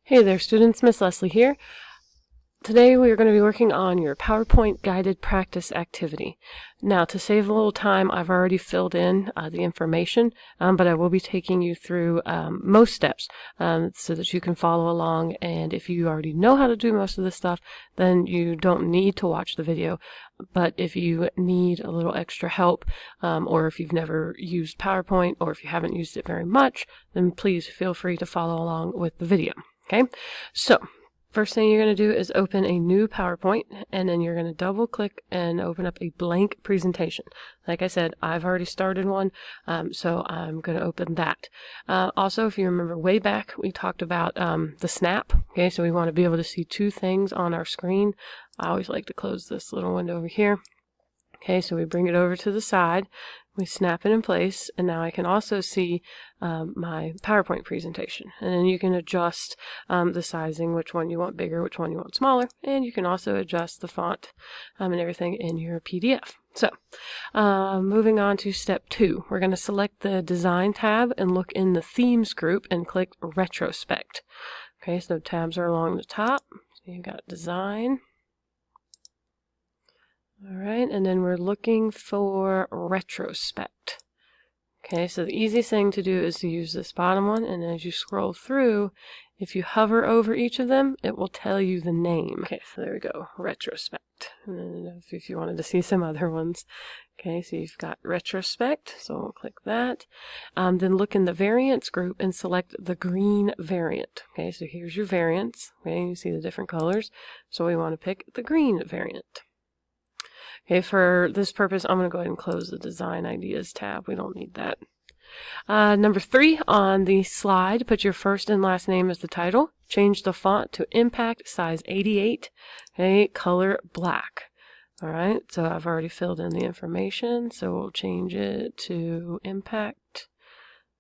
Hey there students, Miss Leslie here. Today we are going to be working on your PowerPoint Guided Practice activity. Now to save a little time, I've already filled in the information, but I will be taking you through most steps so that you can follow along, and if you already know how to do most of this stuff, then you don't need to watch the video. But if you need a little extra help, or if you've never used PowerPoint, or if you haven't used it very much, then please feel free to follow along with the video. Okay, so first thing you're going to do is open a new PowerPoint, and then you're going to double click and open up a blank presentation. Like I said, I've already started one, so I'm going to open that. Also, if you remember way back, we talked about the snap. Okay, so we want to be able to see two things on our screen. I always like to close this little window over here. Okay, so we bring it over to the side, we snap it in place, and now I can also see my PowerPoint presentation. And then you can adjust the sizing, which one you want bigger, which one you want smaller, and you can also adjust the font and everything in your PDF. So, moving on to step 2, we're going to select the Design tab and look in the Themes group and click Retrospect. Okay, so tabs are along the top. So you've got Design. Alright, and then we're looking for Retrospect. Okay, so the easiest thing to do is to use this bottom one, and as you scroll through, if you hover over each of them, it will tell you the name. Okay, so there we go, Retrospect. And then if you wanted to see some other ones. Okay, so you've got Retrospect, so we'll click that. Then look in the Variants group and select the green variant. Okay, so here's your variants. Okay, you see the different colors, so we want to pick the green variant. Okay, for this purpose, I'm going to go ahead and close the Design Ideas tab. We don't need that. Number 3, on the slide, put your first and last name as the title. Change the font to Impact, size 88. Okay, color black. All right, so I've already filled in the information, so we'll change it to Impact.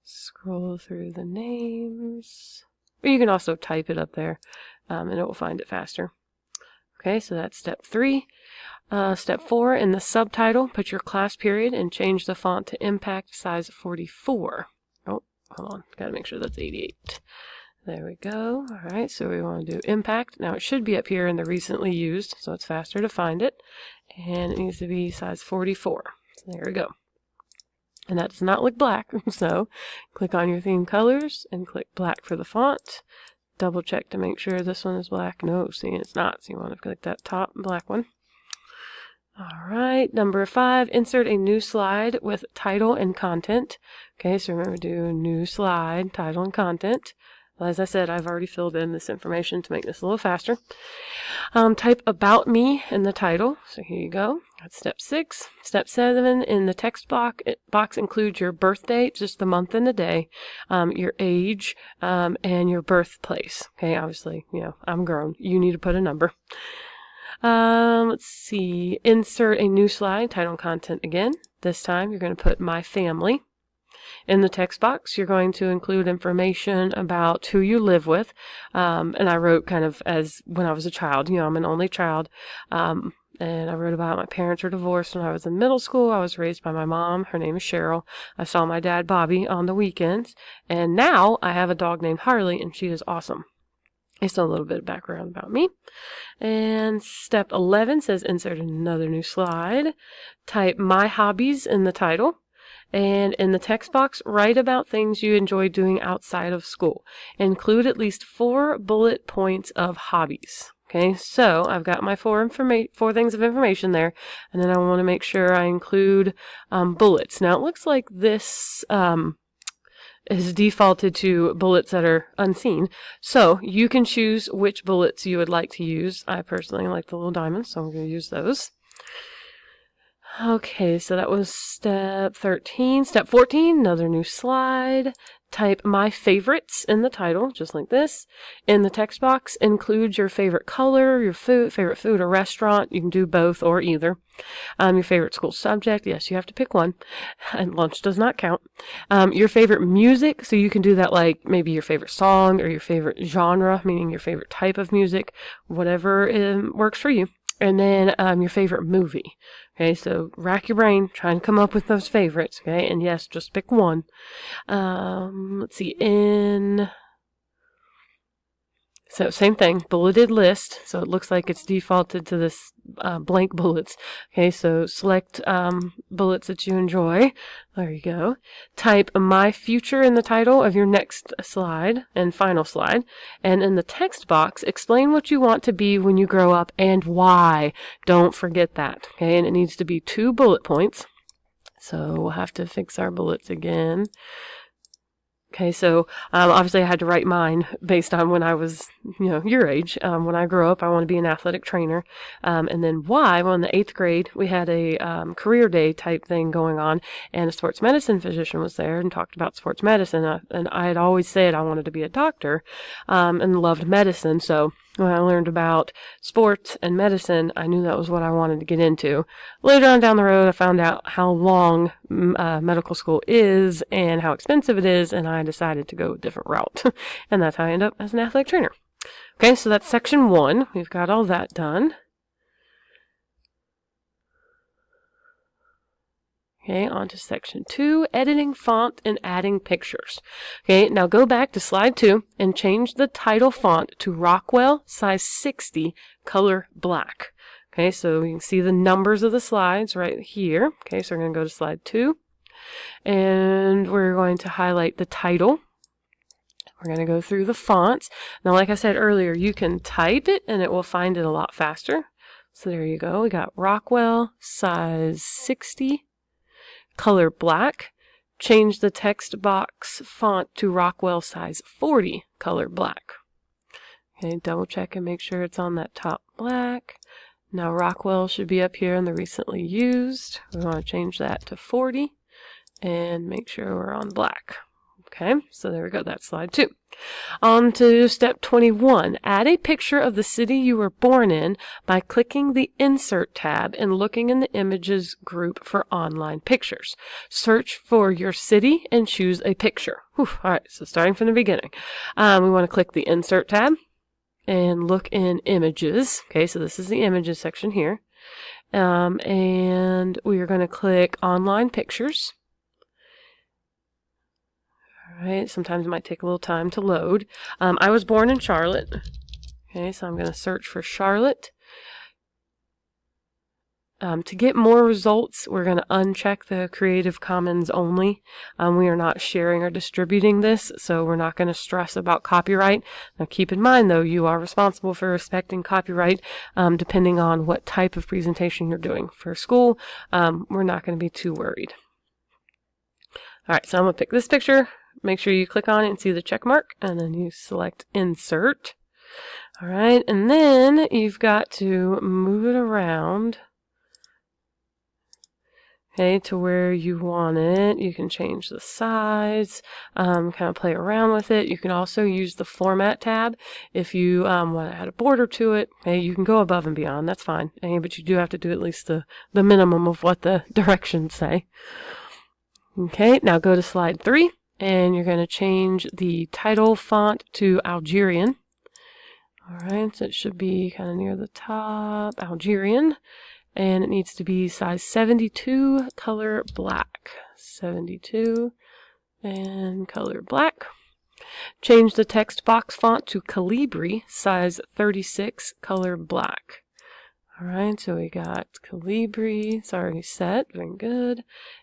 Scroll through the names. Or you can also type it up there, and it will find it faster. Okay, so that's step 3. Step 4, in the subtitle, put your class period and change the font to Impact, size 44. Oh, hold on, gotta make sure that's 88. There we go. All right, so we want to do Impact. Now it should be up here in the recently used, so it's faster to find it. And it needs to be size 44. So there we go. And that does not look black, so click on your theme colors and click black for the font. Double check to make sure this one is black. No, see, it's not. So you want to click that top black one. All right, number 5, insert a new slide with title and content. Okay, so remember to do new slide, title and content. Well, as I said, I've already filled in this information to make this a little faster. Type About Me in the title. So here you go. That's step 6. Step 7, in the text box include your birthday, just the month and the day, your age, and your birthplace. Okay, obviously, you know, I'm grown. You need to put a number. Let's see. Insert a new slide, title and content again. This time you're going to put My Family. In the text box, you're going to include information about who you live with. And I wrote kind of as when I was a child. You know, I'm an only child. And I wrote about my parents were divorced when I was in middle school. I was raised by my mom. Her name is Cheryl. I saw my dad, Bobby, on the weekends. And now I have a dog named Harley, and she is awesome. Just a little bit of background about me. And step 11 says insert another new slide. Type My Hobbies in the title. And in the text box, write about things you enjoy doing outside of school. Include at least 4 bullet points of hobbies. Okay, so I've got my 4 things of information there, and then I want to make sure I include bullets. Now it looks like this is defaulted to bullets that are unseen, so you can choose which bullets you would like to use. I personally like the little diamonds, so I'm going to use those. Okay, so that was step 13. Step 14, another new slide. Type My Favorites in the title, just like this. In the text box, include your favorite color, your favorite food or restaurant. You can do both or either. Your favorite school subject. Yes, you have to pick one. And lunch does not count. Your favorite music, so you can do that like maybe your favorite song or your favorite genre, meaning your favorite type of music, whatever works for you. And then your favorite movie. Okay, so rack your brain, try and come up with those favorites. Okay, and yes, just pick one. Let's see, in So same thing, bulleted list. So it looks like it's defaulted to this blank bullets. Okay, so select bullets that you enjoy. There you go. Type my future in the title of your next slide and final slide. And in the text box, explain what you want to be when you grow up and why. Don't forget that. Okay, and it needs to be 2 bullet points. So we'll have to fix our bullets again. Okay, so obviously I had to write mine based on when I was, your age. When I grow up, I want to be an athletic trainer. And then why? Well, in the 8th grade, we had a career day type thing going on, and a sports medicine physician was there and talked about sports medicine. And I had always said I wanted to be a doctor and loved medicine. So when I learned about sports and medicine, I knew that was what I wanted to get into. Later on down the road, I found out how long medical school is and how expensive it is, and I decided to go a different route. And that's how I ended up as an athletic trainer. Okay, so that's section 1. We've got all that done. Okay, on to section 2, editing font and adding pictures. Okay, now go back to slide 2 and change the title font to Rockwell size 60, color black. Okay, so you can see the numbers of the slides right here. Okay, so we're going to go to slide 2, and we're going to highlight the title. We're going to go through the fonts. Now, like I said earlier, you can type it and it will find it a lot faster. So there you go. We got Rockwell size 60. Color black. Change the text box font to Rockwell size 40, color black. Okay, double check and make sure it's on that top black. Now Rockwell should be up here in the recently used. We want to change that to 40 and make sure we're on black. Okay, so there we go, that's slide 2. On to step 21. Add a picture of the city you were born in by clicking the Insert tab and looking in the Images group for online pictures. Search for your city and choose a picture. Whew, all right, so starting from the beginning. We want to click the Insert tab and look in Images. Okay, so this is the Images section here. And we are going to click Online Pictures. Right, sometimes it might take a little time to load. I was born in Charlotte. Okay, so I'm going to search for Charlotte. To get more results, we're going to uncheck the Creative Commons only. We are not sharing or distributing this, so we're not going to stress about copyright. Now keep in mind, though, you are responsible for respecting copyright depending on what type of presentation you're doing. For school, we're not going to be too worried. All right, so I'm going to pick this picture. Make sure you click on it and see the check mark, and then you select Insert. All right, and then you've got to move it around, okay, to where you want it. You can change the size, kind of play around with it. You can also use the Format tab if you want to add a border to it. Okay, you can go above and beyond, that's fine, but you do have to do at least the minimum of what the directions say. Okay, now go to slide 3. And you're going to change the title font to Algerian. All right, so it should be kind of near the top, Algerian. And it needs to be size 72, color black. 72 and color black. Change the text box font to Calibri, size 36, color black. All right, so we got Calibri, it's already set, very good.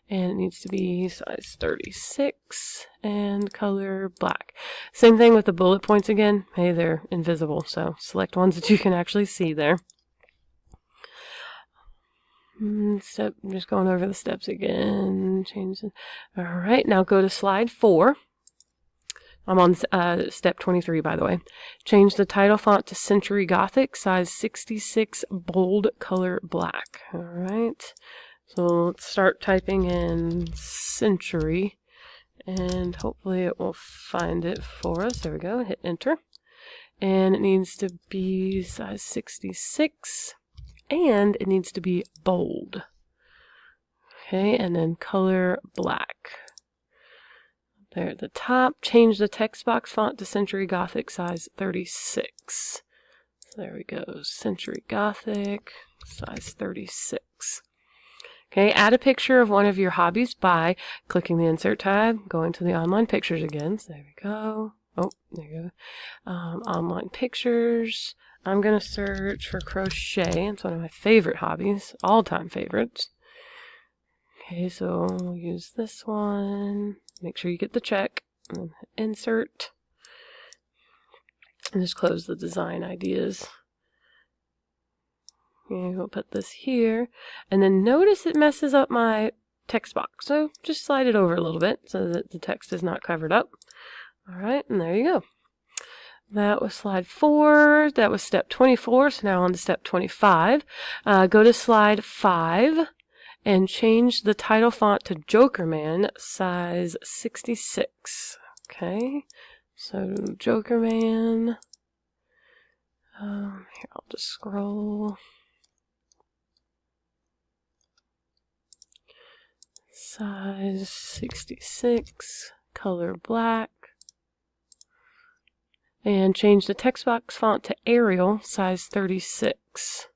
And it needs to be size 36 and color black. Same thing with the bullet points again. Hey, they're invisible, so select ones that you can actually see there. Just going over the steps again. Change it. All right, now go to slide 4. I'm on step 23, by the way. Change the title font to Century Gothic, size 66, bold, color black. All right. So let's start typing in Century, and hopefully it will find it for us. There we go. Hit Enter. And it needs to be size 66, and it needs to be bold. Okay, and then color black. There at the top, change the text box font to Century Gothic, size 36. So there we go, Century Gothic, size 36. Okay, add a picture of one of your hobbies by clicking the Insert tab, going to the Online Pictures again. So there we go, Oh, there you go. Online pictures. I'm going to search for crochet. It's one of my favorite hobbies, all-time favorites. Okay, so we'll use this one. Make sure you get the check. And then hit insert. And just close the design ideas. Okay, we'll put this here. And then notice it messes up my text box. So just slide it over a little bit so that the text is not covered up. All right, and there you go. That was slide 4. That was step 24. So now on to step 25. Go to slide 5 and change the title font to Jokerman, size 66. Okay, so Jokerman. Here, I'll just scroll. Size 66, color black. And change the text box font to Arial, size 36.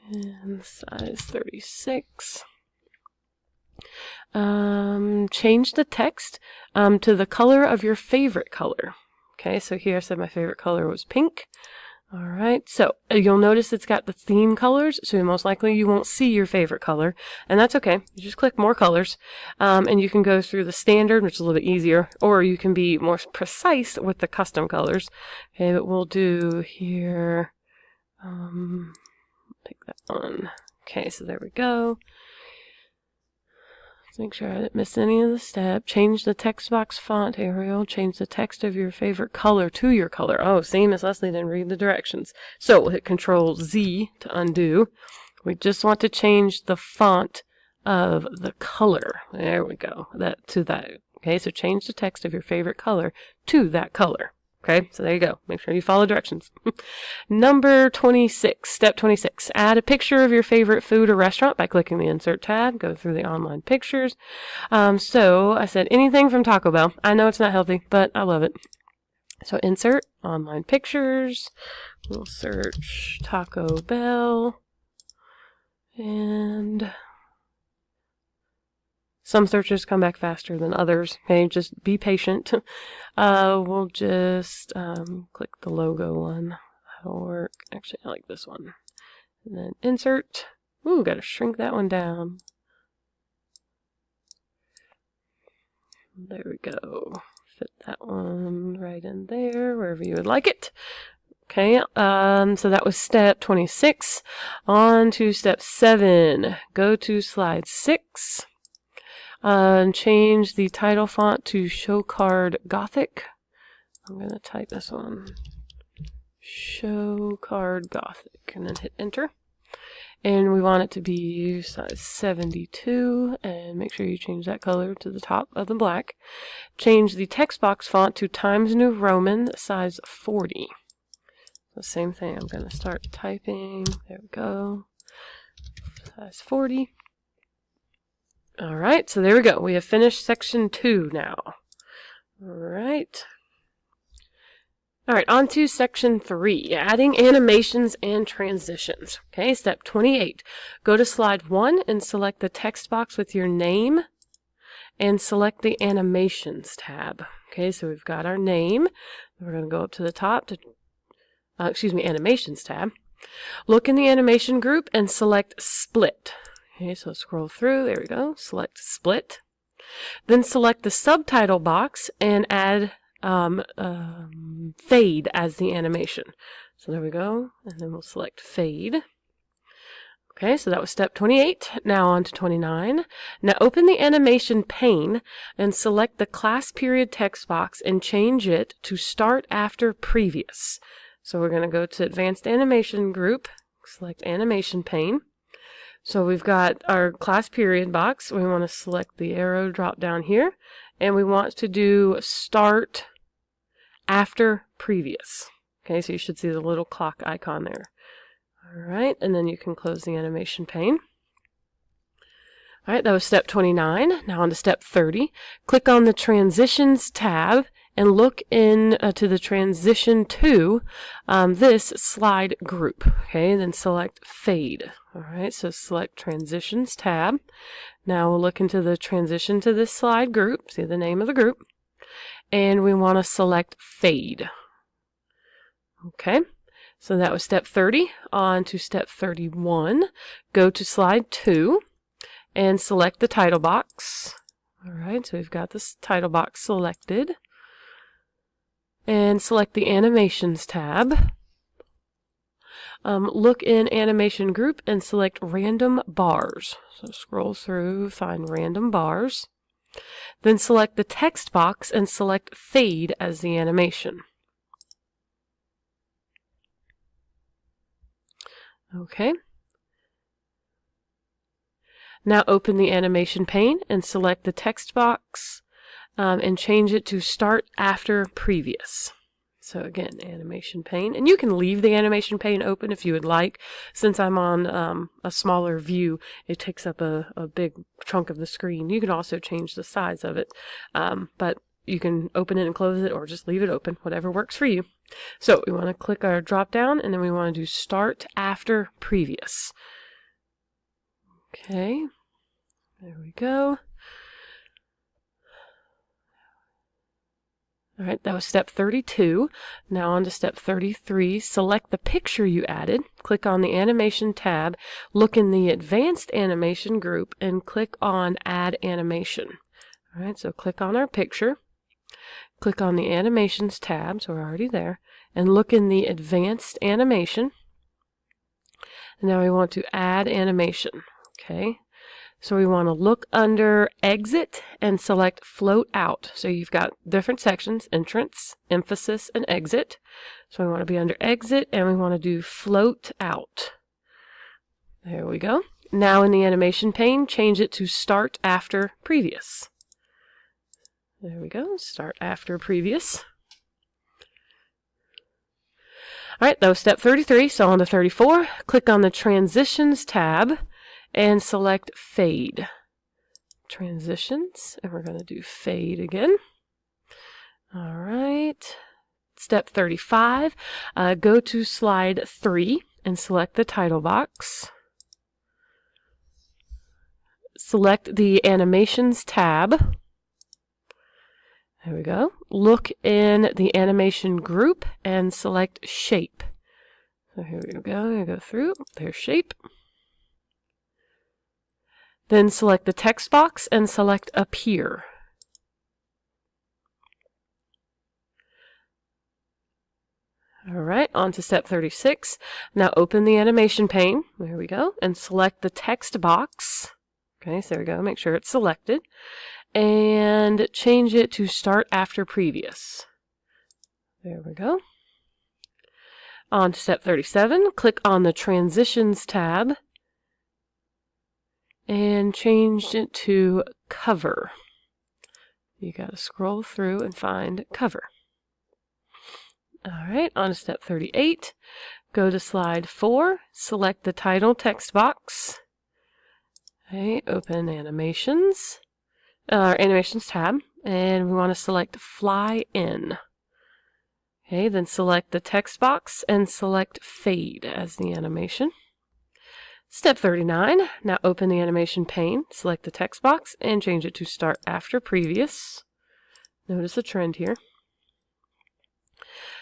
And size 36. Change the text to the color of your favorite color. Okay, so here I said my favorite color was pink. All right, so you'll notice it's got the theme colors, so most likely you won't see your favorite color, and that's okay. You just click more colors, and you can go through the standard, which is a little bit easier, or you can be more precise with the custom colors. Okay, but we'll do here, pick that one. Okay, so there we go. Make sure I didn't miss any of the steps. Change the text box font, Arial. Change the text of your favorite color to your color. Oh, see, Miss Leslie didn't read the directions. So we'll hit Control Z to undo. We just want to change the font of the color. There we go. That to that. Okay, so change the text of your favorite color to that color. Okay, so there you go. Make sure you follow directions. Number 26, step 26. Add a picture of your favorite food or restaurant by clicking the Insert tab. Go through the online pictures. So I said anything from Taco Bell. I know it's not healthy, but I love it. So Insert, online pictures. We'll search Taco Bell. And some searches come back faster than others. Okay, just be patient. We'll just click the logo one. That'll work. Actually, I like this one. And then insert. Ooh, gotta shrink that one down. There we go. Fit that one right in there, wherever you would like it. Okay, so that was step 26. On to step 7. Go to slide 6. Change the title font to Show Card Gothic. I'm going to type this one. Show Card Gothic. And then hit enter. And we want it to be size 72. And make sure you change that color to the top of the black. Change the text box font to Times New Roman, size 40. So same thing. I'm going to start typing. There we go. Size 40. All right, so there we go. We have finished section 2 now. All right. All right, on to section 3, adding animations and transitions. Okay, step 28. Go to slide 1 and select the text box with your name and select the animations tab. Okay, so we've got our name. We're going to go up to the top to, animations tab. Look in the animation group and select split. Okay, so scroll through, there we go, select split. Then select the subtitle box and add fade as the animation. So there we go, and then we'll select fade. Okay, so that was step 28. Now on to 29. Now open the animation pane and select the class period text box and change it to start after previous. So we're going to go to advanced animation group, select animation pane. So we've got our class period box. We want to select the arrow drop down here, and we want to do start after previous. Okay, so you should see the little clock icon there. All right, and then you can close the animation pane. All right, that was step 29. Now on to step 30. Click on the Transitions tab and look in to the transition to this slide group. Okay, then select Fade. All right, so select Transitions tab. Now we'll look into the transition to this slide group, see the name of the group, and we want to select Fade. Okay, so that was step 30. On to step 31. Go to slide 2 and select the title box. All right, so we've got this title box selected. And select the Animations tab. Look in Animation Group and select Random Bars. So scroll through, find Random Bars. Then select the text box and select Fade as the animation. Okay. Now open the animation pane and select the text box and change it to Start After Previous. So again, animation pane. And you can leave the animation pane open if you would like. Since I'm on a smaller view, it takes up a big chunk of the screen. You can also change the size of it. But you can open it and close it or just leave it open, whatever works for you. So we want to click our drop down and then we want to do Start After Previous. Okay, there we go. All right, that was step 32. Now on to step 33. Select the picture you added. Click on the Animation tab. Look in the Advanced Animation group and click on Add Animation. All right, so click on our picture. Click on the Animations tab, so we're already there. And look in the Advanced Animation. And now we want to add animation. Okay, so we want to look under Exit and select Float Out. So you've got different sections, Entrance, Emphasis, and Exit. So we want to be under Exit and we want to do Float Out. There we go. Now in the animation pane, change it to Start After Previous. There we go, Start After Previous. All right, that was step 33, so on to 34. Click on the Transitions tab and select Fade. Transitions, and we're going to do Fade again. All right, step 35. Go to slide 3 and select the title box. Select the Animations tab. There we go. Look in the Animation group and select Shape. So here we go. Go through. There's Shape. Then select the text box and select Appear. All right, on to step 36. Now open the animation pane. There we go. And select the text box. Okay, so there we go. Make sure it's selected. And change it to Start After Previous. There we go. On to step 37, click on the Transitions tab and change it to Cover. You got to scroll through and find Cover. All right, on to step 38, go to slide 4, select the title text box. Okay, open Animations. Animations tab, and we want to select Fly In. Okay, then select the text box and select Fade as the animation. Step 39, now open the animation pane, select the text box and change it to Start After Previous. Notice a trend here.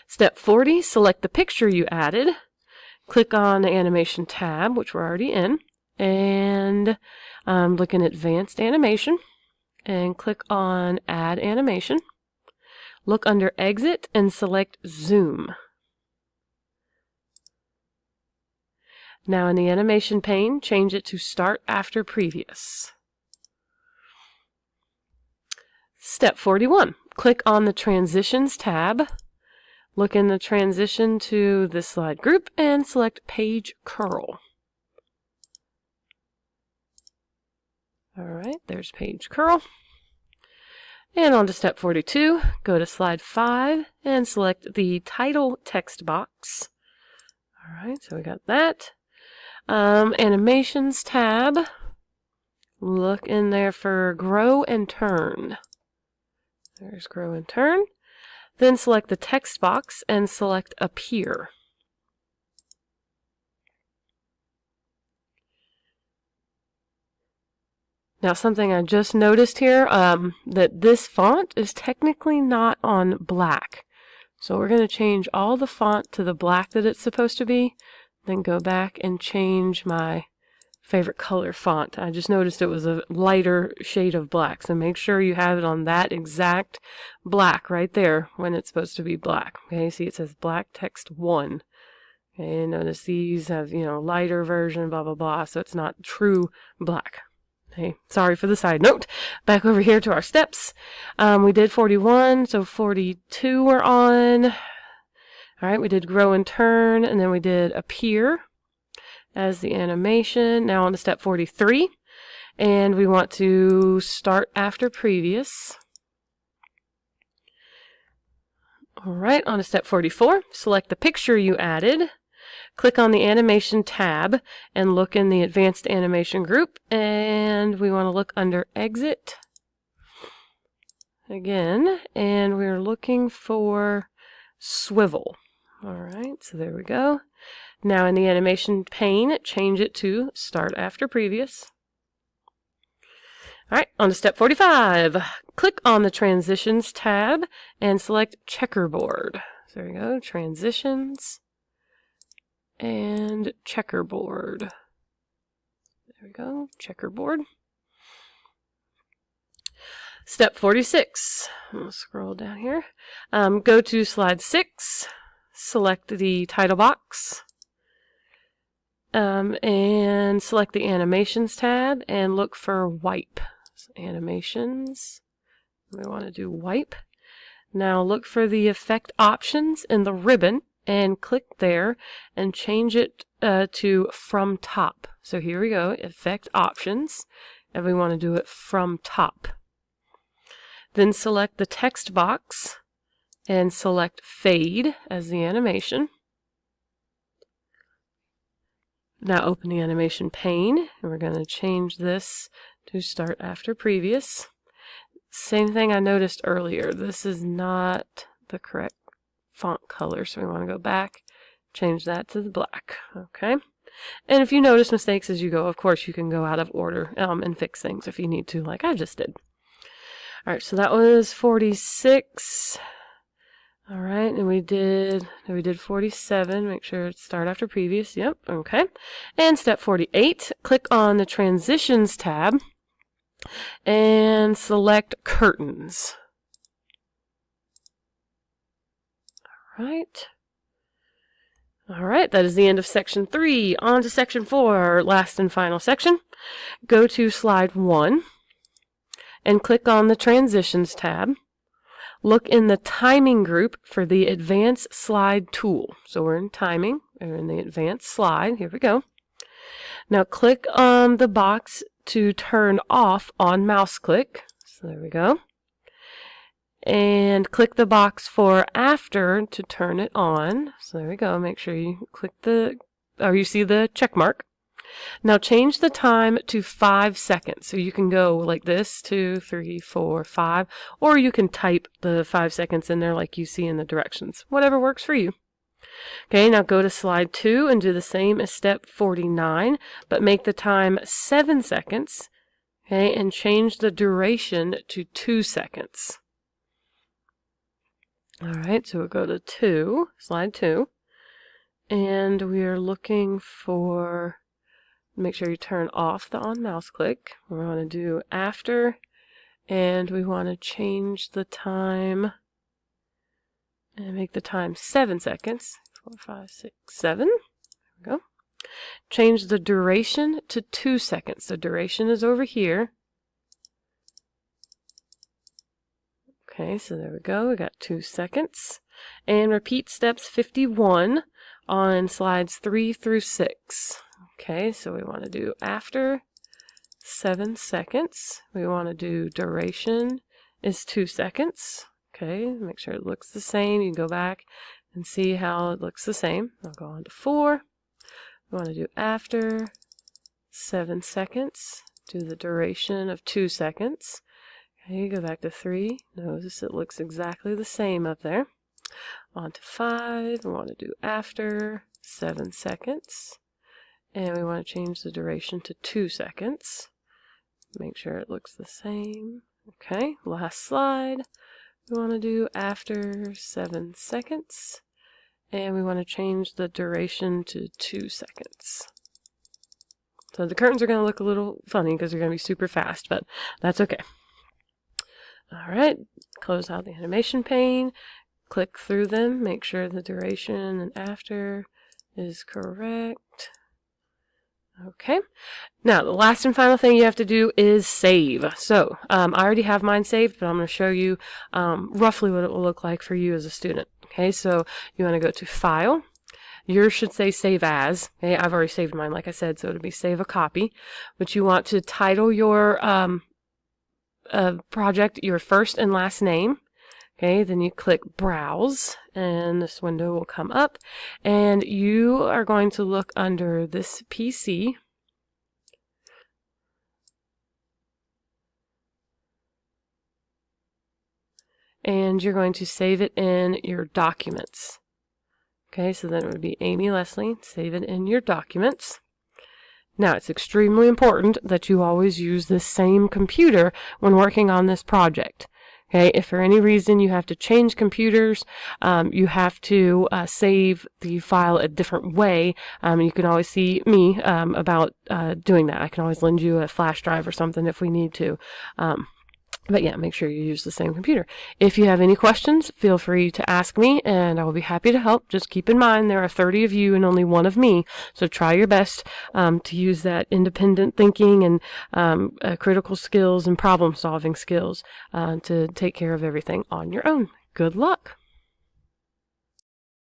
Step 40, select the picture you added, click on the Animation tab, which we're already in, and look in Advanced Animation. And click on Add Animation. Look under Exit and select Zoom. Now in the animation pane, change it to Start After Previous. Step 41. Click on the Transitions tab. Look in the transition to this slide group and select Page Curl. All right, there's Page Curl. And on to step 42, go to slide 5 and select the title text box. All right, so we got that. Animations tab. Look in there for Grow and Turn. There's Grow and Turn. Then select the text box and select Appear. Now something I just noticed here, that this font is technically not on black. So we're going to change all the font to the black that it's supposed to be, then go back and change my favorite color font. I just noticed it was a lighter shade of black, so make sure you have it on that exact black right there when it's supposed to be black. Okay, see it says black text 1. Okay, notice these have, lighter version, blah, blah, blah, so it's not true black. Hey, sorry for the side note. Back over here to our steps. We did 41, so 42 we're on. All right, we did grow and turn, and then we did appear as the animation. Now on to step 43, and we want to start after previous. All right, on to step 44. Select the picture you added. Click on the Animation tab and look in the Advanced Animation group, and we want to look under Exit again, and we're looking for Swivel. All right, so there we go. Now in the Animation pane, change it to Start After Previous. All right, on to step 45. Click on the Transitions tab and select Checkerboard. So there we go, Transitions. And checkerboard. There we go, checkerboard. Step 46. I'll scroll down here. Go to slide 6. Select the title box. And select the Animations tab and look for Wipe. So animations. We want to do Wipe. Now look for the effect options in the ribbon and click there and change it to From Top. So here we go, Effect Options, and we want to do it from top. Then select the text box and select Fade as the animation. Now open the animation pane, and we're going to change this to Start After Previous. Same thing I noticed earlier, this is not the correct font color, so we want to go back, change that to the black. Okay, and if you notice mistakes as you go, of course you can go out of order and fix things if you need to, like I just did. All right, so that was 46. All right, and we did 47. Make sure it's Start After Previous. Yep, okay. And step 48, click on the Transitions tab and select Curtains. All right, that is the end of section 3. On to section 4, last and final section. Go to slide 1 and click on the Transitions tab. Look in the Timing group for the Advanced Slide tool. So we're in Timing, we're in the Advanced Slide. Here we go. Now click on the box to turn off on mouse click. So there we go. And click the box for After to turn it on. So there we go. Make sure you click you see the check mark. Now change the time to 5 seconds. So you can go like this, 2, 3, 4, 5, or you can type the 5 seconds in there like you see in the directions. Whatever works for you. Okay, now go to slide 2 and do the same as step 49, but make the time 7 seconds. Okay, and change the duration to 2 seconds. All right, so we'll go to slide 2, and we are looking for, make sure you turn off the on mouse click. We want to do After, and we want to change the time and make the time 7 seconds. 4, 5, 6, 7. There we go. Change the duration to 2 seconds. The duration is over here. Okay, so there we go. We got 2 seconds. And repeat steps 51 on slides 3 through 6. Okay, so we want to do After, 7 seconds. We want to do duration is 2 seconds. Okay, make sure it looks the same. You can go back and see how it looks the same. I'll go on to 4. We want to do After, 7 seconds. Do the duration of 2 seconds. Okay, go back to 3. Notice it looks exactly the same up there. On to 5. We want to do after 7 seconds. And we want to change the duration to 2 seconds. Make sure it looks the same. Okay, last slide. We want to do after 7 seconds. And we want to change the duration to 2 seconds. So the curtains are going to look a little funny because they're going to be super fast, but that's okay. All right, close out the animation pane. Click through them. Make sure the duration and after is correct. Okay, now the last and final thing you have to do is save. So I already have mine saved, but I'm going to show you roughly what it will look like for you as a student. Okay, so you want to go to File. Yours should say Save As. Okay, I've already saved mine, like I said, so it'll be Save a Copy. But you want to title your project your first and last name. Okay, then you click Browse, and this window will come up, and you are going to look under this PC. And you're going to save it in your documents. Okay, so then it would be Amy Leslie. Save it in your documents. Now, it's extremely important that you always use the same computer when working on this project. Okay, if for any reason you have to change computers, you have to save the file a different way. You can always see me about doing that. I can always lend you a flash drive or something if we need to. But yeah, make sure you use the same computer. If you have any questions, feel free to ask me, and I will be happy to help. Just keep in mind there are 30 of you and only 1 of me, so try your best to use that independent thinking and critical skills and problem-solving skills to take care of everything on your own. Good luck!